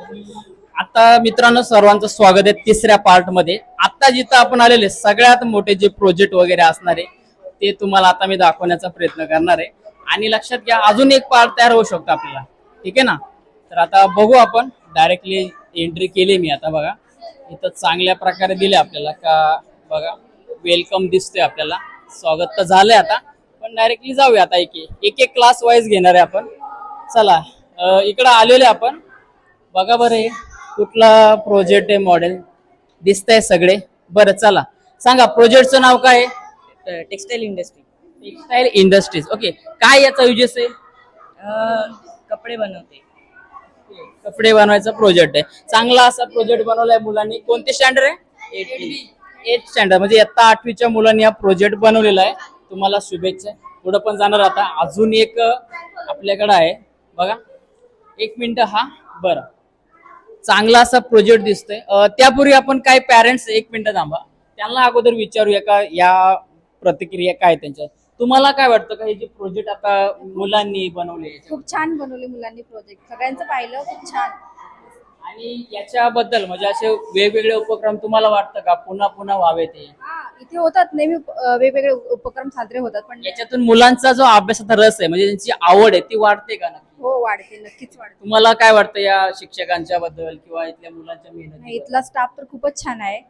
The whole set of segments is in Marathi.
आता मित्रांनो सर्वांचं स्वागत आहे तिसऱ्या पार्ट मध्ये. आता जिथं आपण आलेले सगळ्यात मोठे जे प्रोजेक्ट वगैरे असणार आहे ते तुम्हाला आता मी दाखवण्याचा प्रयत्न करणार आहे. आणि लक्षात घ्या अजून एक पार्ट तयार होऊ शकतो आपल्याला, ठीक आहे ना. तर आता बघू आपण डायरेक्टली एंट्री केली मी. आता बघा इथं चांगल्या प्रकारे दिले आपल्याला का बघा, वेलकम दिसतोय आपल्याला, स्वागत तर झालंय. आता पण डायरेक्टली जाऊया. आता एक एक क्लास वाईज घेणार आहे आपण. चला इकडं आलेले आपण. बघा बरं हे कुठला प्रोजेक्ट आहे, मॉडेल दिसतंय सगळे. बरं चला सांगा प्रोजेक्टचं नाव काय आहे? Textile industry. Textile industries. Okay, काय याचा युजेस आहे? कपडे बनवते. कपडे बनवायचा प्रोजेक्ट आहे. चांगला असा प्रोजेक्ट बनवलाय मुलांनी. कोणते स्टँडर्ड आहे? 8th standard. म्हणजे इयत्ता 8वीच्या मुलांनी हा प्रोजेक्ट बनवलेला आहे. तुम्हाला शुभेच्छा. पुढे पण जाणार. आता अजून एक आपल्याकडे आहे बघा. एक मिनिट. हा बरं, चांगला असा प्रोजेक्ट दिसतोय. त्यापूर्वी आपण काय पॅरेंट्स एक मिनिट थांबा, त्यांना अगोदर विचारूया का या प्रतिक्रिया काय त्यांच्या. तुम्हाला काय वाटतं का हे जे प्रोजेक्ट आता मुलांनी बनवले? खूप छान बनवले मुलांनी प्रोजेक्ट, सगळ्यांचं पाहिलं खूप छान. आणि याच्याबद्दल म्हणजे असे वेगवेगळे उपक्रम तुम्हाला वाटतं का पुन्हा पुन्हा व्हावे ते? इथे होतात नेहमी वेगवेगळे उपक्रम साजरे होतात, पण याच्यातून मुलांचा जो अभ्यासाचा रस आहे म्हणजे त्यांची आवड आहे ती वाढते का नक्की? हो वाढते, नक्कीच वाढते. तुम्हाला काय वाटतं या शिक्षकांच्या बद्दल किंवा इथल्या मुलांच्या नाही, मेहनती? इथला स्टाफ तर खूपच छान आहे,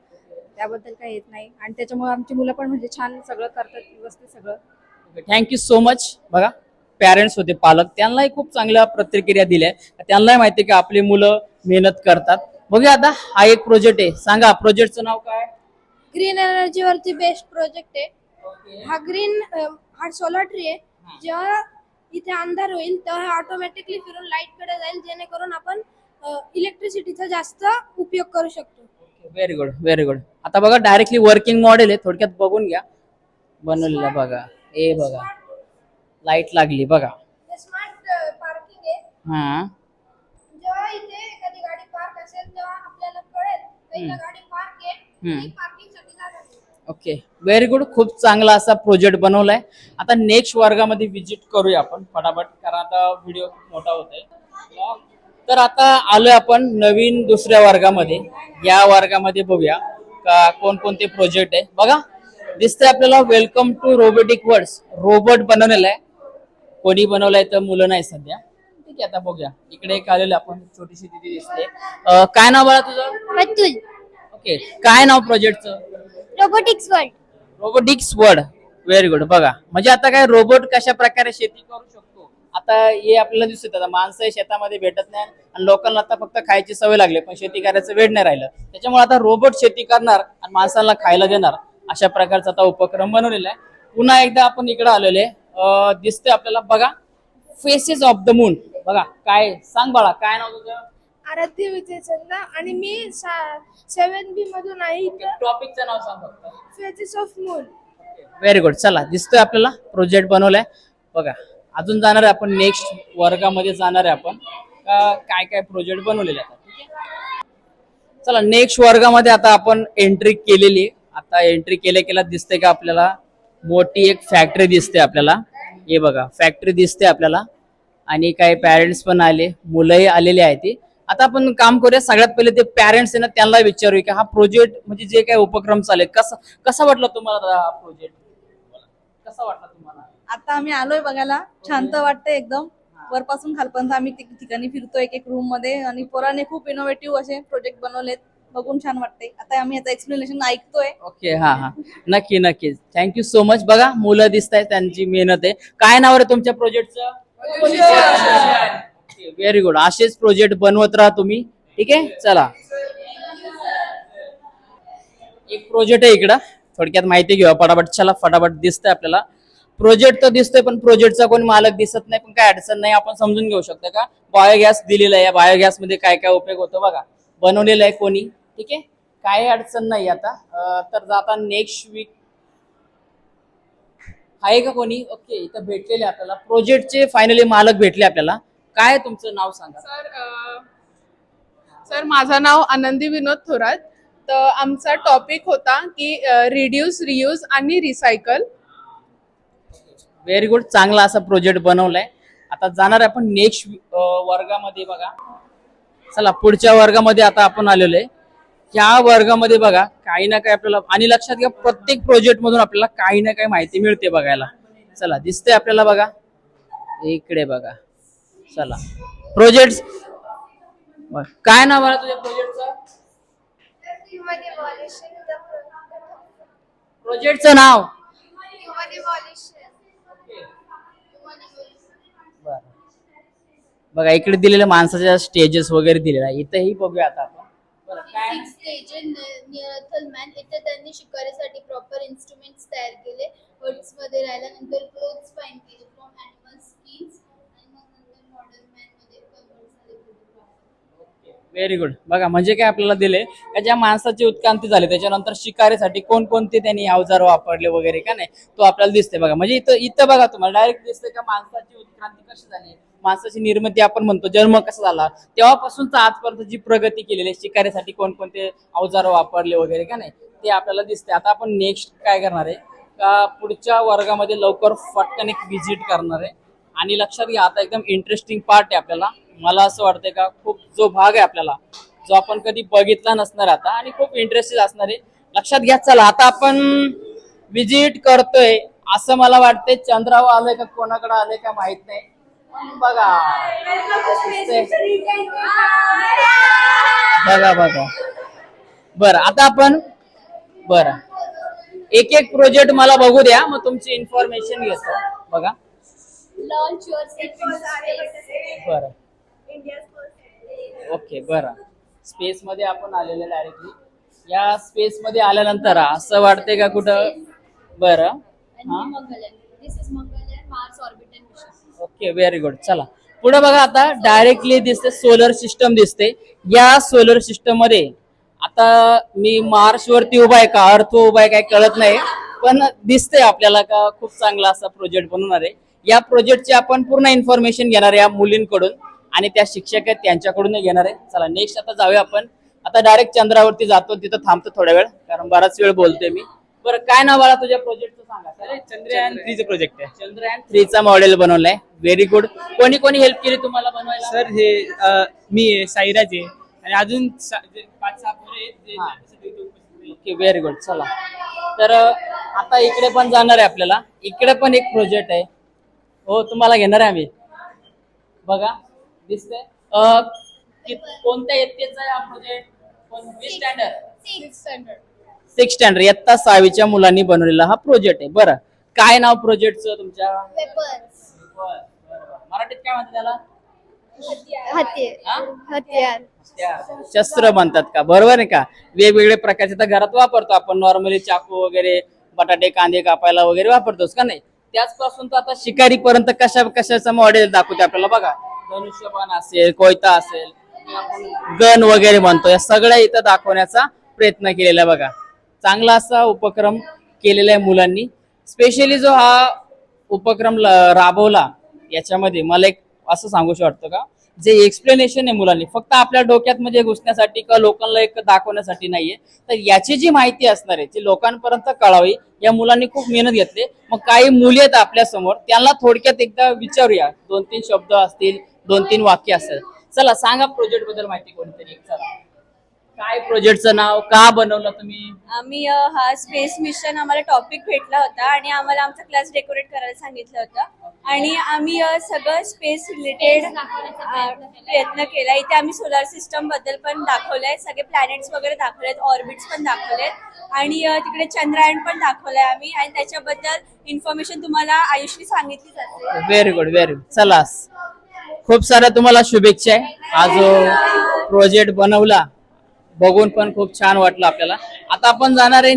त्याबद्दल काही येत नाही. आणि त्याच्यामुळे आमची मुलं पण म्हणजे छान सगळं करतात, व्यवस्थित सगळं. Thank you so much. बघा पॅरेंट्स होते, पालक, त्यांनाही खूप चांगल्या प्रतिक्रिया दिल्या. त्यांनाही माहिती की आपली मुलं मेहनत करतात. बघूया आता हा एक प्रोजेक्ट आहे. सांगा प्रोजेक्टचं नाव काय? ग्रीन एनर्जी वरती बेस्ट प्रोजेक्ट आहे. हा सोलर ट्री आहे. जेव्हा इथे अंधार होईल तेव्हा ऑटोमॅटिकली फिरून लाईट कडे जाईल, जेणेकरून आपण इलेक्ट्रिसिटीचा जास्त उपयोग करू शकतो. Very good, very good. आता बघा डायरेक्टली वर्किंग मॉडेल आहे, थोडक्यात बघून घ्या बनवलेला. बघा हे बघा, लाईट लागली बघा. स्मार्ट पार्किंग आहे. हा, जेव्हा इथे एखादी गाडी पार्क असेल तेव्हा आपल्याला कळेल की इथे गाडी पार्क आहे आणि पार्किंग साठी जागा आहे. Okay, very good. खूप चांगला असा प्रोजेक्ट बनवलाय. आता नेक्स्ट वर्गामध्ये विजिट करूया आपण फटाफट, कारण आता व्हिडिओ खूप मोठा होतोय. तर आता आलोय आपण नवीन दुसऱ्या वर्गामध्ये. या वर्गामध्ये बघूया का कोणकोणते प्रोजेक्ट आहे. बघा दिसतंय आपल्याला welcome to robotic worlds. Robot बनवलेला आहे. कोणी बनवलाय तर मुलं नाही सध्या. ठीक आहे, आता बघूया. इकडे एक आलेलं आपण, छोटीशी दिदी दिसते. काय नाव बाळा तुझं? अतुल. ओके, काय नाव प्रोजेक्टचं? Robotics world. Robotics world. Very good. बघा म्हणजे आता काय रोबोट कशा प्रकारे शेती करू शकतो आता हे आपल्याला दिसत. आता माणसं शेतामध्ये भेटत नाही आणि लोकांना आता फक्त खायची सवय लागली, पण शेती करायचं वेळ नाही राहिलं. त्याच्यामुळे आता रोबोट शेती करणार आणि माणसांना खायला देणार, अशा प्रकारचा आता उपक्रम बनवलेला आहे. पुन्हा एकदा आपण इकडे आलेले दिसतंय आपल्याला. बघा फेसेस ऑफ द मून. बघा काय, सांग बाळा काय नाव तुझं? आराध्य विजय चंदा आणि मी 7B मधून आहे. टॉपिकचं नाव सांग फक्त. Faces of moon. Very good. चला दिसतोय आपल्याला प्रोजेक्ट बनवलाय. बघा अजून जाणार आहे आपण, नेक्स्ट वर्गामध्ये जाणार आहे आपण काय काय प्रोजेक्ट बनवलेले आहेत. ठीक आहे, चला नेक्स्ट वर्गामध्ये आता आपण एंट्री केलेली. आता एंट्री केल्या दिसते का आपल्याला मोठी एक फॅक्टरी दिसते आपल्याला. हे बघा फॅक्टरी दिसते आपल्याला. आणि काही पॅरेंट्स पण आले, मुलंही आलेली आहेत. ती आता आपण काम करूया. सगळ्यात पहिले ते पॅरेंट्स आहे ना त्यांना विचारूया की हा प्रोजेक्ट म्हणजे जे काही उपक्रम चालेल कसा वाटला तुम्हाला हा प्रोजेक्ट? कसा वाटला तुम्हाला? आता आम्ही आलोय बघायला, शांत वाटतंय एकदम. वरपासून खालपर्यंत आम्ही ठिकाणी फिरतोय, एक एक रूम मध्ये. आणि पोरांनी खूप इनोव्हेटिव्ह असे प्रोजेक्ट बनवलेत, बघून छान वाटतंय. आता आम्ही याचं एक्सप्लेनेशन ऐकतोय. ओके, हा हा, नक्की नक्की. Thank you so much. बघा मुलं दिसत आहेत, त्यांची मेहनत आहे. काय नाव आहे तुमच्या प्रोजेक्टचं? Very good. असेच प्रोजेक्ट बनवत राहा तुम्ही. ठीक आहे, चला एक प्रोजेक्ट आहे इकडं, थोडक्यात माहिती घेऊया फटाफट. चला फटाफट. दिसतंय आपल्याला प्रोजेक्ट तर दिसतोय, पण प्रोजेक्टचा कोणी मालक दिसत नाही. पण काय अडचण नाही, आपण समजून घेऊ शकतो का बायोगॅस दिलेला आहे. या बायोगॅस मध्ये काय काय उपयोग होतो बघा, बनवलेलं आहे कोणी. ठीक आहे, काही अडचण नाही. आता तर जाता नेक्स्ट वीक आहे का कोणी? ओके, इथं भेटलेले आपल्याला प्रोजेक्टचे फायनली मालक भेटले आपल्याला. काय तुमचं नाव सांगा? सर माझं नाव आनंदी विनोद थोरात. तर आमचा टॉपिक होता की रिड्यूस, रियूज आणि रिसायकल. Very good. चांगला असा प्रोजेक्ट बनवलाय. आता जाणार आपण नेक्स्ट वर्गामध्ये. बघा चला पुढच्या वर्गामध्ये आता आपण आलेलो आहे. या वर्गामध्ये बघा काही ना काही आपल्याला, आणि लक्षात घ्या प्रत्येक प्रोजेक्ट मधून आपल्याला काही ना काही माहिती मिळते बघायला. चला दिसते आपल्याला बघा इकडे बघा. चला प्रोजेक्ट काय नाव आहे तुझ्या प्रोजेक्टचं? प्रोजेक्टचं नाव बरं. बघा इकडे दिलेल्या माणसाच्या स्टेजेस वगैरे दिलेला आहे. इथेही बघूया आता आपण. बरं काय स्टेज निळथलमॅन इथे त्यांनी शिकारीसाठी प्रॉपर इन्स्ट्रुमेंट्स तयार केले. वर्ड्स मध्ये राहिला, नंतर क्लोथ्स फाईन केले फ्रॉम ॲनिमल स्किन्स, आणि मग नंतर मॉडर्न मॅन मध्ये कन्वर्ट झाले फोटोग्राफर. Very good. बघा म्हणजे काय आपल्याला दिले का ज्या माणसाची उत्क्रांती झाली त्याच्यानंतर शिकारीसाठी कोणकोणते त्यांनी अवजार वापरले वगैरे का नाही तो आपल्याला दिसते बघा. म्हणजे इथं इथं बघा तुम्हाला डायरेक्ट दिसते का माणसाची उत्क्रांती कशी झाली, माणसाची निर्मिती आपण म्हणतो जन्म कसा झाला तेव्हापासून आजपर्यंत जी प्रगती केलेली आहे, शिकारीसाठी कोणकोणते अवजार वापरले वगैरे का नाही ते आपल्याला दिसते. आता आपण नेक्स्ट काय करणार आहे का पुढच्या वर्गामध्ये लवकर फटकन एक व्हिजिट करणार आहे. आणि लक्षात घ्या आता एकदम इंटरेस्टिंग पार्ट आहे आपल्याला. मला असं वाटतंय का खूप जो भाग आहे आपल्याला जो आपण कधी बघितला नसणार आता आणि खूप इंटरेस्टिंग असणार आहे. लक्षात घ्या. चला आता आपण व्हिजिट करतोय असं मला वाटतंय. चंद्रावर आलंय का कोणाकडे आलंय का माहित नाही, पण बघा बघा बघा. बरं आता आपण बरं एक एक प्रोजेक्ट मला बघू द्या, मग तुमची इन्फॉर्मेशन घेतो. बघा launch your self in space. बरं ओके. बरं स्पेस मध्ये आपण आलेले डायरेक्टली. या स्पेस मध्ये आल्यानंतर असं वाटतंय का कुठं बरं हा Mangalyaan, this is Mangalyaan Mars orbital mission. Okay very good. चला पुढे बघा आता डायरेक्टली दिसते सोलर सिस्टम दिसते. या सोलर सिस्टम मध्ये आता मी मार्स वरती उभा आहे का अर्थ उभा आहे काय कळत नाही, पण दिसतंय आपल्याला का खूप चांगला असा प्रोजेक्ट बनवणार आहे. या प्रोजेक्टची आपण पूर्ण इन्फॉर्मेशन घेणार आहे या मुलींकडून आणि त्या शिक्षक आहेत त्यांच्याकडून घेणार आहे. चला नेक्स्ट आता जाऊया आपण. आता डायरेक्ट चंद्रावरती जातो, तिथं थांबतो थोड्या वेळ कारण बराच वेळ बोलतोय मी. बरं काय नाव बाळा तुझ्या प्रोजेक्टचं सांगा. चंद्रयान 3 प्रोजेक्ट आहे चंद्रयान 3चा मॉडेल बनवलाय. Very good. कोणी कोणी हेल्प केली तुम्हाला बनवायला? सर. हे मी आहे, साईराज आहे आणि अजून 5-6 पोरं आहेत जे हा. त्यांच्यासाठी इथे उपस्थित आहेत. Okay very good. चला तर आता इकडे पण जाणार आहे आपल्याला. इकडे पण एक प्रोजेक्ट आहे. हो तुम्हाला घेणार आहे आम्ही. बघा दिसतंय कोणत्या इयत्तेचा आहे हा project? Standard 6th standard. 6 standard इयत्ता 6वीच्या मुलांनी बनवलेला हा प्रोजेक्ट आहे. बरं काय नाव प्रोजेक्टचं तुमच्या? पेपर्स. मराठीत काय म्हणतात त्याला? हा? हत्यार. शस्त्र म्हणतात का? बरोबर आहे का? वेगवेगळे प्रकारचे तर घरात वापरतो आपण नॉर्मली चाकू वगैरे बटाटे कांदे कापायला वगैरे वापरतोस का नाही. त्याचपासून तर आता शिकारी पर्यंत कशाचं मॉडेल दाखवते आपल्याला. बघा धनुष्यबाण असेल, कोयता असेल, गन वगैरे म्हणतो, या सगळ्या इथं दाखवण्याचा प्रयत्न केलेला आहे. बघा चांगला असा उपक्रम केलेला आहे मुलांनी. स्पेशली जो हा उपक्रम राबवला याच्यामध्ये मला एक असं सांगू वाटतं का जे एक्सप्लेनेशन आहे मुलांनी फक्त आपल्या डोक्यात म्हणजे घुसण्यासाठी किंवा लोकांना एक दाखवण्यासाठी नाहीये, तर याची जी माहिती असणार आहे ती लोकांपर्यंत कळावी या मुलांनी खूप मेहनत घेतली. मग काही मुली आहेत आपल्या समोर, त्यांना थोडक्यात एकदा विचारूया. 2-3 शब्द असतील, 2-3 वाक्य असेल. चला सांगा प्रोजेक्ट बद्दल माहिती कोणीतरी. चला काय प्रोजेक्टचं नाव, का बनवलं तुम्ही? आम्ही हा स्पेस मिशन आम्हाला टॉपिक भेटला होता आणि आम्हाला आमचा क्लास डेकोरेट करायला सांगितलं होतं आणि आम्ही सगळं स्पेस रिलेटेड प्रयत्न केला. इथे आम्ही सोलर सिस्टम बद्दल पण दाखवलंय, सगळे प्लॅनेट्स वगैरे दाखवलेत, ऑर्बिट्स पण दाखवलेत आणि तिकडे चंद्रायन पण दाखवलंय आम्ही आणि त्याच्याबद्दल इन्फॉर्मेशन तुम्हाला आयुषी सांगितली जाते. Very good very good. चला खूप साऱ्या तुम्हाला शुभेच्छा आहे. हा जो प्रोजेक्ट बनवला बघून पण खूप छान वाटलं आपल्याला. आता आपण जाणार आहे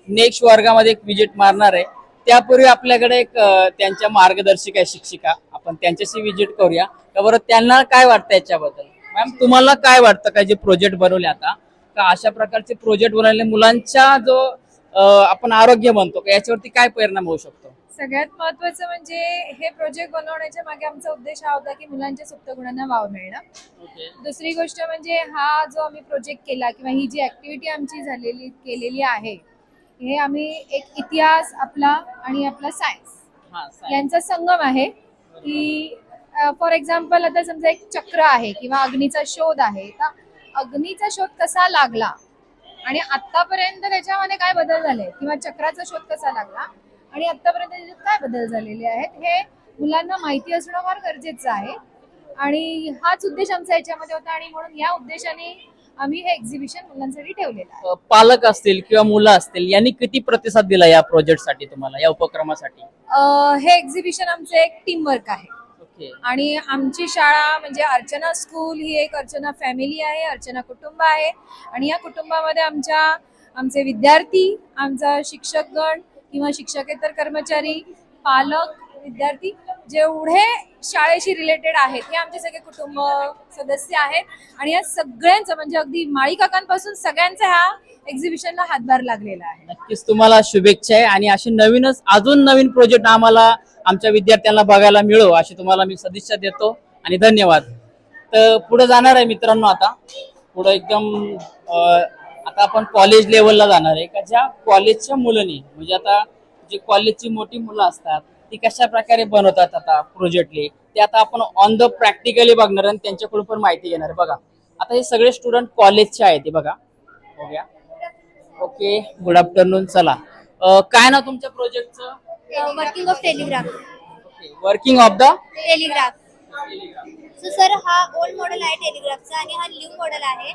नेक्स्ट वर्गामध्ये एक विजिट मारणार आहे. त्यापूर्वी आपल्याकडे एक त्यांच्या मार्गदर्शिका आहे, शिक्षिका, आपण त्यांच्याशी विजिट करूया. तर बरं त्यांना काय वाटतं याच्याबद्दल? मॅम तुम्हाला काय वाटतं का जे प्रोजेक्ट बनवले आता का अशा प्रकारचे प्रोजेक्ट बनवले मुलांच्या जो आपण आरोग्य म्हणतो का याच्यावरती काय परिणाम होऊ शकतो? सगळ्यात महत्वाचं म्हणजे हे प्रोजेक्ट बनवण्याच्या मागे आमचा उद्देश हा होता की मुलांच्या सुप्त गुणांना वाव मिळणं. दुसरी गोष्ट म्हणजे हा जो आम्ही प्रोजेक्ट केला किंवा ही जी ऍक्टिव्हिटी आमची केलेली आहे हे आम्ही एक इतिहास आपला आणि आपला सायन्स यांचा संगम आहे की फॉर एक्झाम्पल आता समजा एक चक्र आहे किंवा अग्नीचा शोध आहे, तर अग्नीचा शोध कसा लागला आणि आतापर्यंत त्याच्यामध्ये काय बदल झाले, किंवा चक्राचा शोध कसा लागला आणि आतापर्यंत त्याच्यात काय बदल झालेले आहेत, हे मुलांना माहिती असणं फार गरजेचं आहे. आणि हाच उद्देश आमचा याच्यामध्ये होता आणि म्हणून या उद्देशाने आम्ही हे एक्झिबिशन मुलांसाठी ठेवलेलं आहे. पालक असतील किंवा मुलं असतील यांनी किती प्रतिसाद दिला या प्रोजेक्टसाठी, तुम्हाला या उपक्रमासाठी? हे एक्झिबिशन आमचं एक टीम वर्क आहे ओके. आणि आमची शाळा म्हणजे अर्चना स्कूल ही एक अर्चना फॅमिली आहे, अर्चना कुटुंब आहे आणि या कुटुंबामध्ये आमचे विद्यार्थी, आमचा शिक्षकगण किंवा शिक्षकेतर कर्मचारी, पालक, विद्यार्थी जेवढे शाळेशी रिलेटेड आहेत हे आमचे सगळे कुटुंब सदस्य आहेत आणि या सगळ्यांचं म्हणजे अगदी माळी काकांपासून सगळ्यांचा ह्या एक्झिबिशनला हातभार लागलेला आहे. नक्कीच तुम्हाला शुभेच्छा आहे आणि असे अजून नवीन प्रोजेक्ट आम्हाला आमच्या विद्यार्थ्यांना बघायला मिळो अशी तुम्हाला मी सदिच्छा देतो आणि धन्यवाद. तर पुढे जाणार आहे मित्रांनो, आता पुढे एकदम आता आपण कॉलेज लेवलला जाणार आहे का ज्या कॉलेजच्या मुलांनी म्हणजे आता जे कॉलेजची मोठी मुलं असतात ती कशा प्रकारे बनवतात आता प्रोजेक्टली, ते आता आपण ऑन द प्रॅक्टिकली बघणार आणि त्यांच्याकडून पण माहिती घेणार. बघा आता हे सगळे स्टुडंट कॉलेजचे आहेत, ते बघा. Okay, good afternoon. चला, काय ना तुमच्या प्रोजेक्टचं? Working of telegraph. Working of the telegraph. So sir हा ओल्ड मॉडेल आहे टेलिग्राफचा आणि हा न्यू मॉडेल आहे.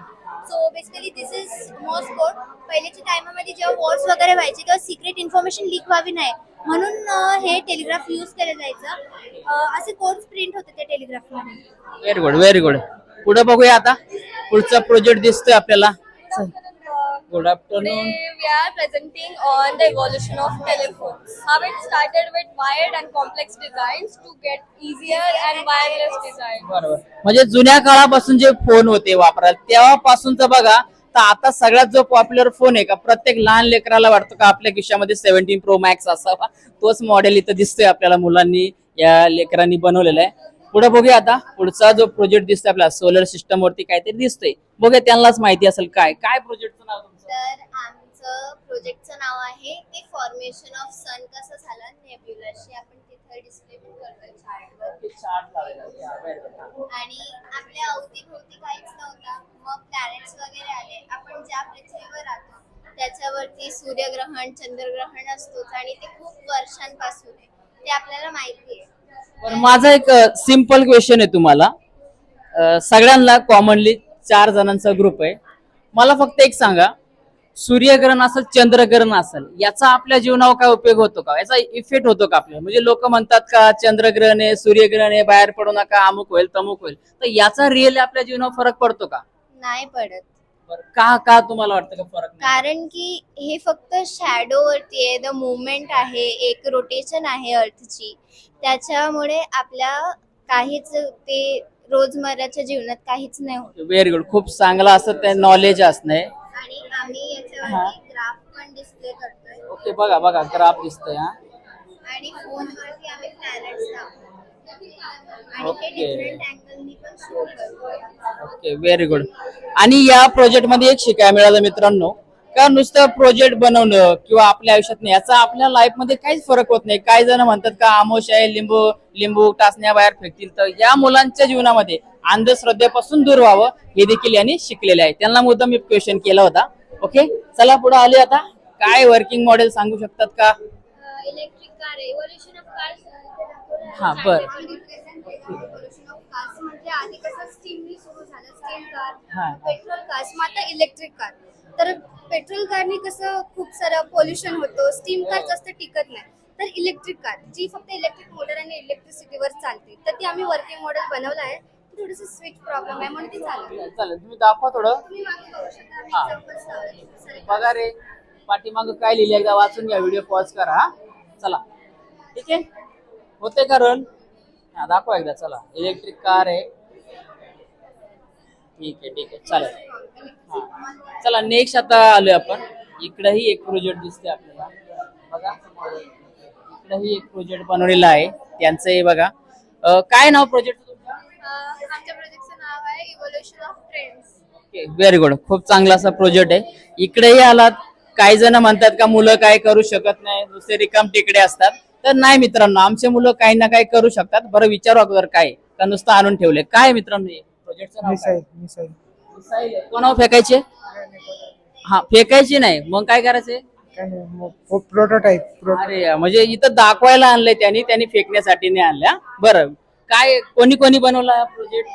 So basically this is most code. पहिल्याच्या टायमामध्ये जेव्हा वॉर्स वगैरे व्हायचे तेव्हा सिक्रेट इन्फॉर्मेशन लीक व्हावी नाही म्हणून हे टेलिग्राफ यूज केलं जायचं. असे कोड्स प्रिंट होते त्या टेलिग्राफमध्ये. Very good, very good. पुढे बघूया आता पुढचा प्रोजेक्ट दिसतोय आपल्याला. Good afternoon. We are presenting on the evolution of telephones. How it started with wired and complex designs to get easier and wireless design. बरोबर, म्हणजे जुन्या काळापासून जे फोन होते वापरायला तेव्हापासूनच बघा तर आता सगळ्यात जो पॉप्युलर फोन आहे का प्रत्येक लहान लेकराला वाटतं का आपल्या खिशामध्ये 17 Pro Max असावा, तोच मॉडेल इथं दिसतोय आपल्याला मुलांनी या लेकरांनी बनवलेला आहे. पुढे बघूया आता पुढचा जो प्रोजेक्ट दिसतोय आपल्याला सोलर सिस्टम वरती काहीतरी दिसतोय. बघूया त्यांनाच माहिती असेल काय प्रोजेक्टचं नाव तुमचं? तर आमचं प्रोजेक्टचं नाव आहे ते फॉर्मेशन ऑफ सन कसं झालं नेब्युलाशी. आपण तिथे डिस्प्ले पण करतोय चार्टवर. आणि आपल्या अवतीभोवती काहीच नव्हतं, मग प्लॅनेट्स वगैरे आले. आपण ज्या पृथ्वीवर राहतो त्याच्यावरती सूर्यग्रहण चंद्रग्रहण असतोच आणि ते खूप वर्षांपासून आहे, ते आपल्याला माहिती आहे. पण माझा एक सिंपल क्वेश्चन आहे तुम्हाला. सगळ्यांना कॉमनली 4 जणांचा ग्रुप आहे. मला फक्त एक सांगा, सूर्यग्रहण असेल चंद्रग्रहण असेल याचा आपल्या जीवनावर काय उपयोग होतो का, याचा इफेक्ट होतो का आपल्याला? म्हणजे लोक म्हणतात का चंद्रग्रहण आहे सूर्यग्रहण आहे बाहेर पडू नका अमुक होईल तमुक होईल, तर याचा रिअली आपल्या जीवनावर फरक पडतो का? नाही पडत. का तुम्हाला वाटतं का फरक नाही? कारण की हे फक्त शॅडो वरती आहे, द मुवमेंट आहे, एक रोटेशन आहे अर्थची, त्याच्यामुळे आपल्या काहीच ते रोजमर्राच्या जीवनात काहीच नाही होत. व्हेरी गुड, खूप चांगला असं ते नॉलेज असणे. आणि आम्ही याच्यावरती ग्राफ पण डिस्प्ले करतोय. ओके, बघा ग्राफ दिसतोय. हा, आणि फोनवरती आम्ही प्लॅनेट्स दाखवतो आणि ओके. ते डिफरंट अँगलनी पण शो करतोय. Okay, very good. आणि या प्रोजेक्ट मध्ये एक शिकायला मिळालं मित्रांनो का नुसतं प्रोजेक्ट बनवणं किंवा आपल्या आयुष्यात नाही याचा आपल्या लाईफ मध्ये काहीच फरक होत नाही. काही जण म्हणतात का आमोश आहे लिंबू टाचण्या बाहेर फेकतील, तर या मुलांच्या जीवनामध्ये अंधश्रद्धेपासून दूर व्हावं हे देखील यांनी शिकलेले आहे. त्यांना मुद्दाम मी क्वेश्चन केला होता. ओके, चला पुढे आले. आता काय वर्किंग मॉडेल सांगू शकतात का? Electric car evolution of cars. हा, बर. इव्होल्यूशन ऑफ कार्स म्हणजे आधी कसं स्टीमनी सुरू झालं, स्टीम हा. कार, पेट्रोल कार्स, मग आता इलेक्ट्रिक कार. तर पेट्रोल कारनी कसं खूप सारं पोल्युशन होतं, स्टीम कार जास्त टिकत नाही. तर इलेक्ट्रिक कार जी फक्त इलेक्ट्रिक मोटर आणि इलेक्ट्रिसिटीवर चालते, तर ती आम्ही वर्किंग मॉडेल बनवलं आहे. थोडंसं स्विच प्रॉब्लेम आहे म्हणून ती चालते. चालेल, तुम्ही दाखवा थोडं. तुम्ही मागे बघू शकता, आम्ही हा. examples लावले खूप सारे. बघा रे पाठीमाग काय लिहिले एकदा वाचून घ्या, व्हिडिओ पॉज करा. हा, चला, ठीक आहे, होते का रन? हा, दाखवा एकदा. चला, इलेक्ट्रिक कार आहे. ठीक आहे, चालेल. हा, चला नेक्स्ट आता आलोय आपण. इकडेही एक प्रोजेक्ट दिसते आपल्याला. बघा, इकडेही एक प्रोजेक्ट बनवलेला आहे त्यांचं. हे बघा, काय नाव प्रोजेक्ट तुमचं? आमच्या प्रोजेक्टचं नाव आहे evolution of trends. Okay, very good. खूप चांगला असा प्रोजेक्ट आहे. इकडेही आलात. काही जण म्हणतात का मुलं काय करू शकत नाही, दुसरे रिकाम टेकडे असतात. तर नाही मित्रांनो, आमचे मुलं काही ना काही करू शकतात. बरं विचारू अगोदर काय का नुसतं आणून ठेवले? काय मित्रांनो हे प्रोजेक्टचं नाव काय? मिसाईल आहे. कोणावर फेकायचे? हा, फेकायची नाही, मग काय करायचंय? प्रोटोटाइप अरे म्हणजे इथं दाखवायला आणलंय त्यांनी फेकण्यासाठी नाही आणल्या. बरं, काय कोणी कोणी बनवला हा प्रोजेक्ट?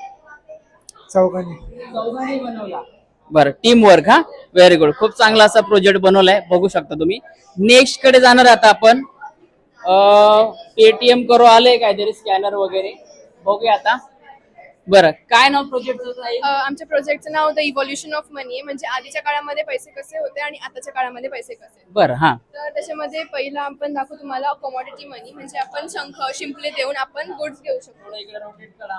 चौघांनी बनवला. बरं, टीम वर्क. हा, व्हेरी गुड. खूप चांगला असा प्रोजेक्ट बनवलाय, बघू शकता तुम्ही. नेक्स्ट कडे जाणार आता आपण. पेटीएम करो आले काहीतरी स्कॅनर वगैरे, बघूया आता. बरं, काय नाव प्रोजेक्टचं? आमच्या प्रोजेक्टचं नाव द इव्हॉल्युशन ऑफ मनी आहे. म्हणजे आधीच्या काळामध्ये पैसे कसे होते आणि आताच्या काळामध्ये पैसे कसे. बरं, हा. तर त्याच्यामध्ये पहिला आपण दाखवू तुम्हाला कमॉडिटी मनी, म्हणजे आपण शंख शिंपले देऊन आपण गुड्स घेऊ शकतो.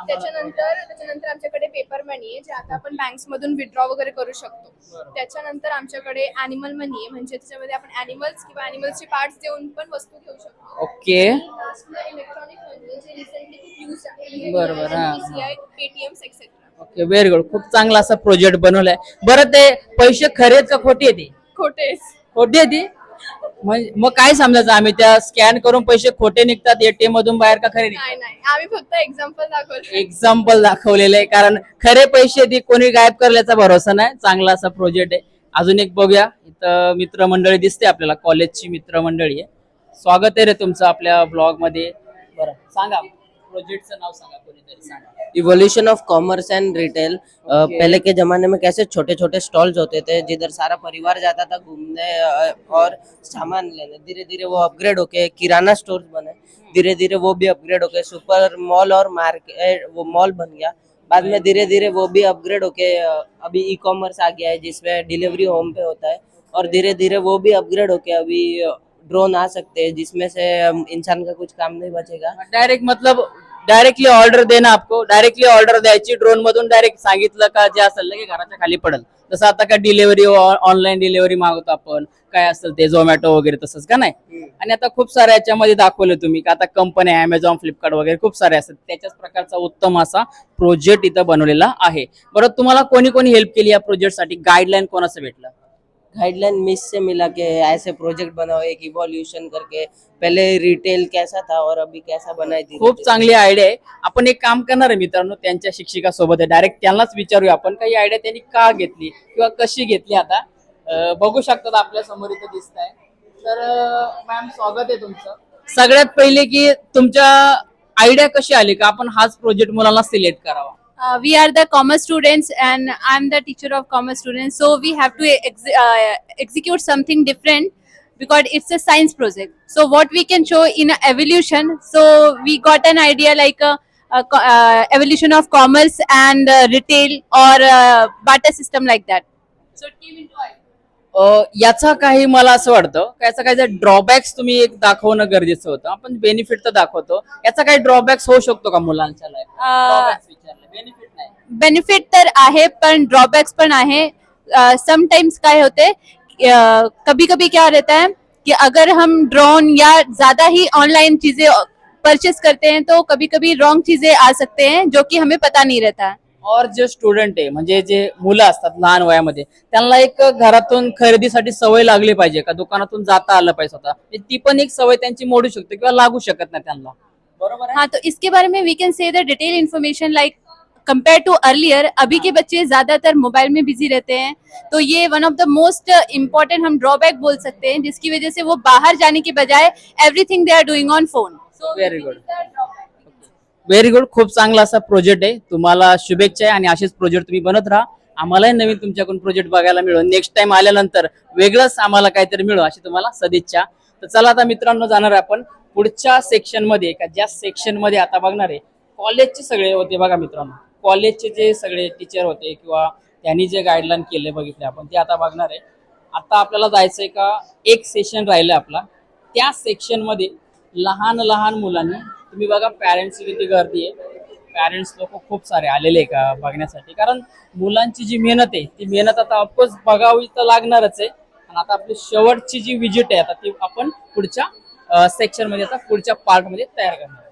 त्याच्यानंतर आमच्याकडे पेपर मनी आहे, जे आता आपण बँक्स मधून विड्रॉ वगैरे करू शकतो. त्याच्यानंतर आमच्याकडे अॅनिमल मनी आहे, म्हणजे त्याच्यामध्ये आपण अॅनिमल्स किंवा अॅनिमल्सचे पार्ट्स देऊन पण वस्तू घेऊ शकतो. ओके. इलेक्ट्रॉनिक मनी, जे रिसेंटली खूप यूज आहे, बरोबर, हा. PCI, ATMs etcetera. Okay, very good. खूप चांगला असा प्रोजेक्ट बनवलाय. बरं, ते पैसे खरे आहेत का खोटे आहेत? खोटेच. खोटे आहेत? मग काय समजायचं आम्ही? त्या स्कॅन करून पैसे खोटे निघतात एटीएम मधून बाहेर का खरे निघतात? नाही, आम्ही फक्त एक्झाम्पल दाखवलं. एक्झाम्पल दाखवलेलं आहे, कारण खरे पैसे ते कोणी गायब करण्याचा भरोसा नाही. चांगला असा प्रोजेक्ट आहे. अजून एक बघूया. इथं मित्रमंडळी दिसते आपल्याला, कॉलेजची मित्रमंडळी आहे. स्वागत आहे रे तुमचं आपल्या ब्लॉग मध्ये. बरं, सांगा प्रोजेक्टचं नाव सांगा, कोणीतरी सांगा. Evolution of commerce end retail. पहले के जमाने में कैसे छोटे छोटे स्टॉल्स होते थे जिधर सारा परिवार जाता था घूमने और सामान लेने। धीरे धीरे वो अपग्रेड होके किराना स्टोर्स बने, धीरे धीरे वो भी अपग्रेड होके सुपर मॉल और मार्केट वो मॉल बन गया। बाद में धीरे धीरे वो भी अपग्रेड होके अभी ई कॉमर्स आ गया है जिसमें डिलीवरी होम पे होता है, और धीरे धीरे वो भी अपग्रेड होके अभी ड्रोन आ सकते हैं जिसमें से इंसान का कुछ काम नहीं बचेगा। डायरेक्ट मतलब डायरेक्टली ऑर्डर देणं, आपको डायरेक्टली ऑर्डर द्यायची ड्रोन मधून, डायरेक्ट सांगितलं का जे असेल की घराच्या खाली पडेल. जसं आता काय डिलिव्हरी, ऑनलाईन डिलिव्हरी मागवतो आपण, काय असेल ते झोमॅटो वगैरे, तसंच का नाही? आणि आता खूप साऱ्या याच्यामध्ये दाखवलं तुम्ही का आता कंपन्या अमेझॉन, फ्लिपकार्ट वगैरे खूप सारे असतात. त्याच्याच प्रकारचा उत्तम असा प्रोजेक्ट इथं बनवलेला आहे. बरं, तुम्हाला कोणी कोणी हेल्प केली या प्रोजेक्ट साठी? गाईडलाईन कोणाचं भेटलं? गाइडलाइन मिस से मिला के ऐसे प्रोजेक्ट बनाओ, एक इवोल्यूशन करके। पहले रिटेल कैसा था और अभी कैसा बना है। खूप चांगली आयडिया आहे. आपण एक काम करणार आहे मित्रांनो, त्यांच्या शिक्षिका सोबत आहे, डायरेक्ट त्यांनाच विचारूया आपण काही आयडिया त्यांनी का घेतली किंवा कशी घेतली. आता बघू शकतात आपल्या समोर इथं दिसत आहे. तर मॅम, स्वागत आहे तुमचं. सगळ्यात पहिले की तुमच्या आयडिया कशी आली का आपण हाच प्रोजेक्ट मुलांना सिलेक्ट करावा? We are the commerce students and I'm the teacher of commerce students, so we have to execute something different because it's a science project. So what we can show in evolution, so we got an idea like evolution of commerce and retail or barter system like that. So it came into idea. याचा काही मला असं वाटतं का याचा काही जर ड्रॉबॅक्स तुम्ही एक दाखवणं गरजेचं होतं. आपण बेनिफिट तर दाखवतो, याचा काही ड्रॉबॅक्स होऊ शकतो का मुलांच्या लाईफ? बेनिफिट नाही, बेनिफिट तर आहे पण ड्रॉबॅक्स पण आहे. समटाइम्स काय होते, कभी कभी क्या रहता है कि अगर हम ड्रोन या ज्यादा ही ऑनलाइन चीजें परचेस करते हैं तो कभी कभी रॉन्ग चीजें आ सकते हैं जो कि हमें पता नहीं रहता है. और जे स्टुडंट आहे म्हणजे जे मुलं असतात लहान वयामध्ये, त्यांना एक घरातून खरेदीसाठी सवय लागली पाहिजे का दुकानातून जाता आलं पाहिजे स्वतः, ती पण एक सवय त्यांची मोडू शकते किंवा लागू शकत नाही त्यांना. बरोबर आहे? हाँ, तो इसके बारे में we can say the detail information like compare to earlier. अभी के बच्चे ज्यादातर मोबाइल में बिजी रहते हैं, तो ये one of the most important हम ड्रॉबैक बोल सकते हैं, जिसकी वजह से वो बाहर जाने के बजाय everything they are doing on phone. Very good, very good. खूप चांगला असा प्रोजेक्ट आहे. तुम्हाला शुभेच्छा आहे आणि असेच प्रोजेक्ट तुम्ही बनत राहा. आम्हालाही नवीन तुमच्याकडून प्रोजेक्ट बघायला मिळो. नेक्स्ट टाइम आल्यानंतर वेगळंच आम्हाला काहीतरी मिळो अशी तुम्हाला सदिच्छा. तर चला आता मित्रांनो, जाणार आहे आपण पुढच्या सेक्शन मध्ये, का ज्या सेक्शन मध्ये आता बघणार आहे कॉलेजचे सगळे होते बघा मित्रांनो. कॉलेजचे जे सगळे टीचर होते किंवा त्यांनी जे गाईडलाईन केले बघितले आपण, ते आता बघणार आहे. आता आपल्याला जायचंय का एक सेशन राहिलं आपला, त्या सेक्शन मध्ये लहान लहान मुलांनी, तुम्ही बघा पॅरेंट्सची किती गर्दी आहे. पॅरेंट्स लोक खूप सारे आलेले का बघण्यासाठी, कारण मुलांची जी मेहनत आहे ती मेहनत आता ऑफकोर्स बघावी तर लागणारच आहे. आणि आता आपली शेवटची जी विजिट आहे आता ती आपण पुढच्या सेक्शन मध्ये, आता पुढच्या पार्ट मध्ये तयार करणार.